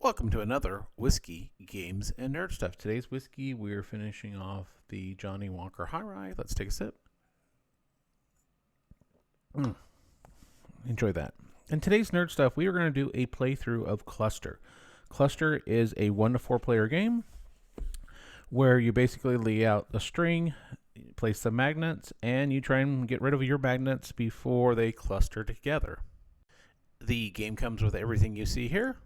Welcome to another Whiskey, Games, and Nerd Stuff. Today's whiskey, we're finishing off the Johnny Walker High Rye. Let's take a sip. Enjoy that. In today's Nerd Stuff, we are going to do a playthrough of Kluster. Kluster is a 1 to 4 player game where you basically lay out a string, place some magnets, and you try and get rid of your magnets before they cluster together. The game comes with everything you see here.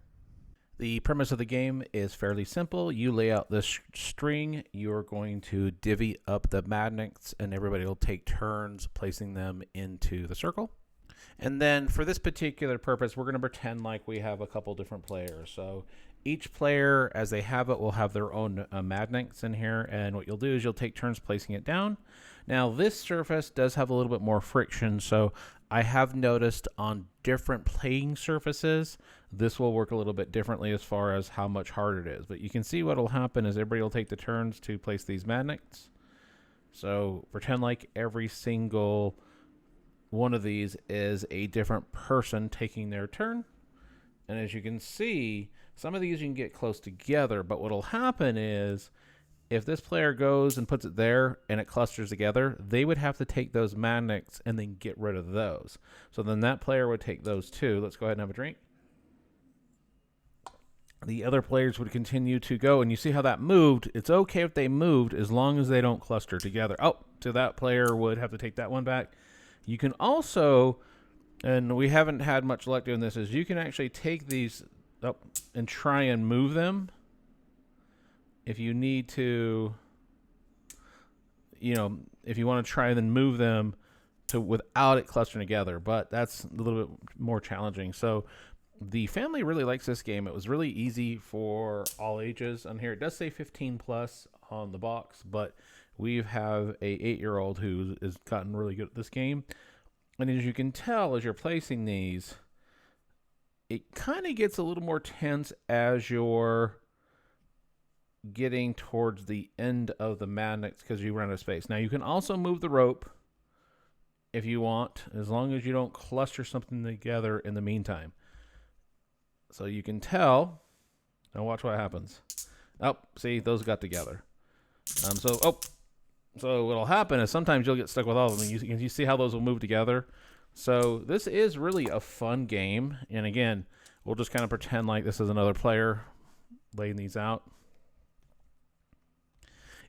The premise of the game is fairly simple. You lay out this string, you're going to divvy up the magnets, and everybody will take turns placing them into the circle. And then for this particular purpose, we're going to pretend like we have a couple different players. So each player, as they have it, will have their own magnets in here, and what you'll do is you'll take turns placing it down. Now this surface does have a little bit more friction, so I have noticed on different playing surfaces, this will work a little bit differently as far as how much harder it is. But you can see what will happen is everybody will take the turns to place these magnets. So pretend like every single one of these is a different person taking their turn. And as you can see, some of these you can get close together, but what will happen is if this player goes and puts it there and it clusters together, they would have to take those magnets and then get rid of those. So then that player would take those too. Let's go ahead and have a drink. The other players would continue to go, and you see how that moved. It's okay if they moved as long as they don't cluster together. Oh, so that player would have to take that one back. You can also, and we haven't had much luck doing this, is you can actually take these up and try and move them. If you need to, if you want to try and then move them to without it clustering together, but that's a little bit more challenging. So the family really likes this game. It was really easy for all ages. On here, it does say 15 plus on the box, but we have a 8-year-old who has gotten really good at this game. And as you can tell, as you're placing these, it kind of gets a little more tense as you're getting towards the end of the magnets because you run out of space. Now you can also move the rope if you want, as long as you don't cluster something together in the meantime. So you can tell. Now watch what happens. Oh, see, those got together. So what'll happen is sometimes you'll get stuck with all of them. You see how those will move together. So this is really a fun game. And again, we'll just kind of pretend like this is another player laying these out.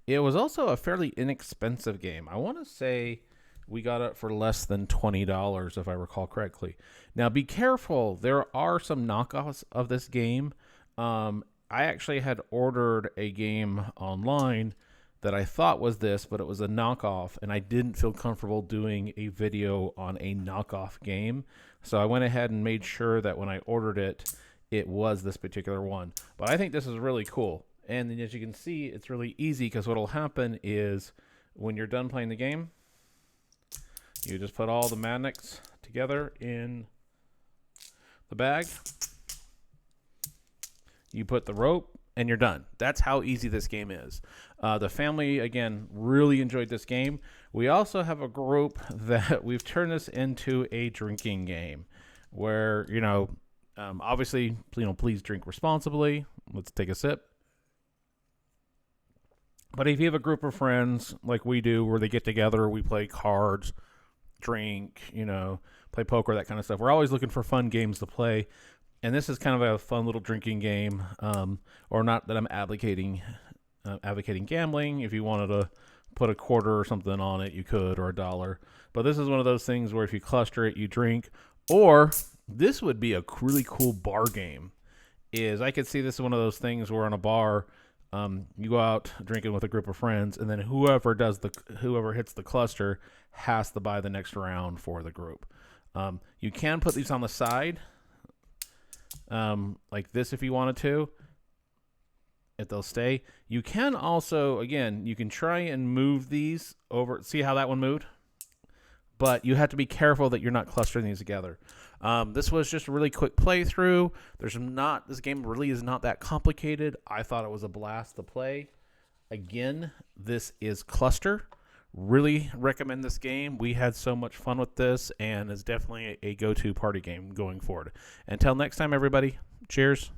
It was also a fairly inexpensive game. I want to say we got it for less than $20, if I recall correctly. Now, be careful. There are some knockoffs of this game. I actually had ordered a game online that I thought was this, but it was a knockoff, and I didn't feel comfortable doing a video on a knockoff game. So I went ahead and made sure that when I ordered it, it was this particular one. But I think this is really cool. And then as you can see, it's really easy because what will happen is when you're done playing the game, you just put all the magnets together in the bag. You put the rope and you're done. That's how easy this game is. The family, again, really enjoyed this game. We also have a group that we've turned this into a drinking game where, obviously, please drink responsibly. Let's take a sip. But if you have a group of friends like we do where they get together, we play cards, drink, play poker, that kind of stuff. We're always looking for fun games to play. And this is kind of a fun little drinking game, or not that I'm advocating gambling. If you wanted to put a quarter or something on it, you could, or $1. But this is one of those things where if you cluster it, you drink. Or this would be a really cool bar game. I could see this as one of those things where on a bar, you go out drinking with a group of friends, and then whoever hits the cluster has to buy the next round for the group. You can put these on the side, like this if you wanted to, if they'll stay. You can also, again, you can try and move these over. See how that one moved? But you have to be careful that you're not clustering these together. This was just a really quick playthrough. This game really is not that complicated. I thought it was a blast to play. Again, this is Kluster. Really recommend this game. We had so much fun with this, and it's definitely a go-to party game going forward. Until next time, everybody, cheers.